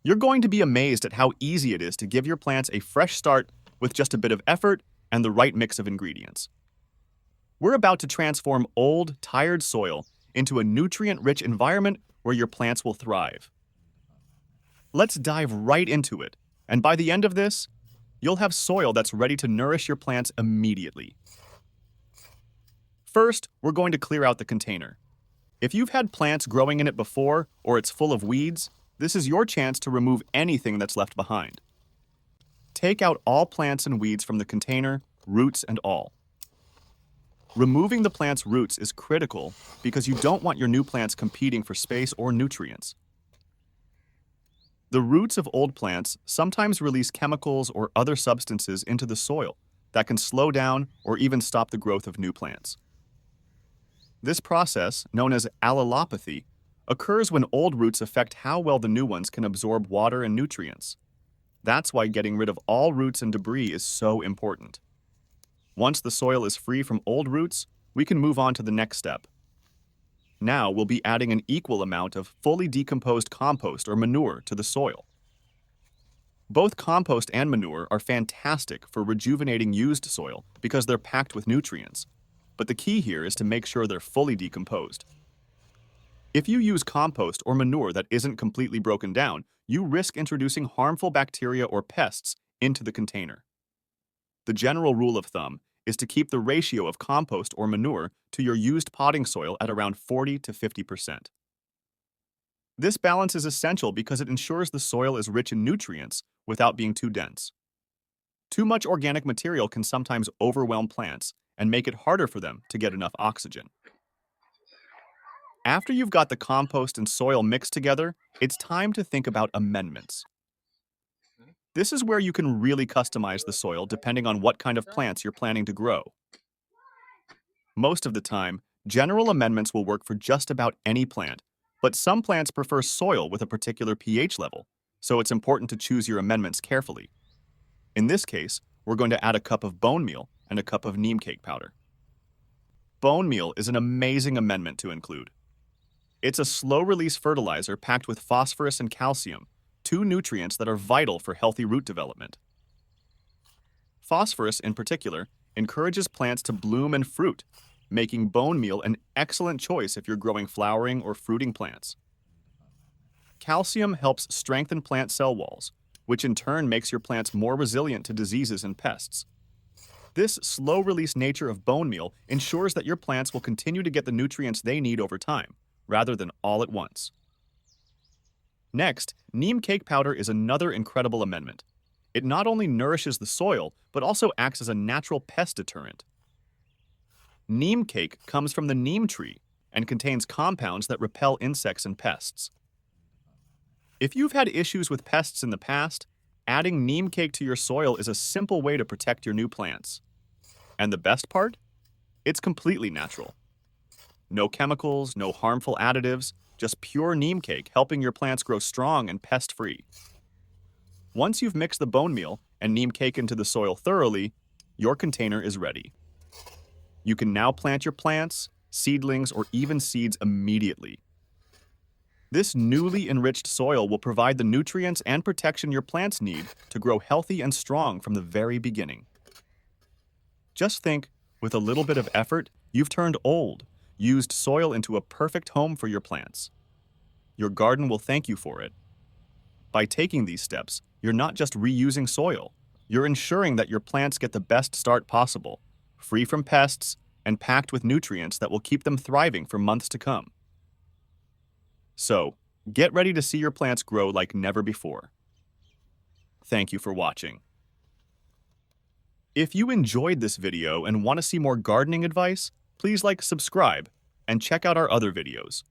You're going to be amazed at how easy it is to give your plants a fresh start with just a bit of effort and the right mix of ingredients. We're about to transform old, tired soil into a nutrient-rich environment where your plants will thrive. Let's dive right into it, and by the end of this, you'll have soil that's ready to nourish your plants immediately. First, we're going to clear out the container. If you've had plants growing in it before or it's full of weeds, this is your chance to remove anything that's left behind. Take out all plants and weeds from the container, roots and all. Removing the plant's roots is critical because you don't want your new plants competing for space or nutrients. The roots of old plants sometimes release chemicals or other substances into the soil that can slow down or even stop the growth of new plants. This process, known as allelopathy, occurs when old roots affect how well the new ones can absorb water and nutrients. That's why getting rid of all roots and debris is so important. Once the soil is free from old roots, we can move on to the next step. Now we'll be adding an equal amount of fully decomposed compost or manure to the soil. Both compost and manure are fantastic for rejuvenating used soil because they're packed with nutrients, but the key here is to make sure they're fully decomposed. If you use compost or manure that isn't completely broken down, you risk introducing harmful bacteria or pests into the container. The general rule of thumb is to keep the ratio of compost or manure to your used potting soil at around 40 to 50%. This balance is essential because it ensures the soil is rich in nutrients without being too dense. Too much organic material can sometimes overwhelm plants and make it harder for them to get enough oxygen. After you've got the compost and soil mixed together, it's time to think about amendments. This is where you can really customize the soil depending on what kind of plants you're planning to grow. Most of the time, general amendments will work for just about any plant, but some plants prefer soil with a particular pH level, so it's important to choose your amendments carefully. In this case, we're going to add a cup of bone meal and a cup of neem cake powder. Bone meal is an amazing amendment to include. It's a slow-release fertilizer packed with phosphorus and calcium, two nutrients that are vital for healthy root development. Phosphorus, in particular, encourages plants to bloom and fruit, making bone meal an excellent choice if you're growing flowering or fruiting plants. Calcium helps strengthen plant cell walls, which in turn makes your plants more resilient to diseases and pests. This slow-release nature of bone meal ensures that your plants will continue to get the nutrients they need over time, rather than all at once. Next, neem cake powder is another incredible amendment. It not only nourishes the soil, but also acts as a natural pest deterrent. Neem cake comes from the neem tree and contains compounds that repel insects and pests. If you've had issues with pests in the past, adding neem cake to your soil is a simple way to protect your new plants. And the best part? It's completely natural. No chemicals, no harmful additives, just pure neem cake helping your plants grow strong and pest-free. Once you've mixed the bone meal and neem cake into the soil thoroughly, your container is ready. You can now plant your plants, seedlings, or even seeds immediately. This newly enriched soil will provide the nutrients and protection your plants need to grow healthy and strong from the very beginning. Just think, with a little bit of effort, you've turned old, used soil into a perfect home for your plants. Your garden will thank you for it. By taking these steps, you're not just reusing soil, you're ensuring that your plants get the best start possible, free from pests and packed with nutrients that will keep them thriving for months to come. So, get ready to see your plants grow like never before. Thank you for watching. If you enjoyed this video and want to see more gardening advice, please subscribe and check out our other videos.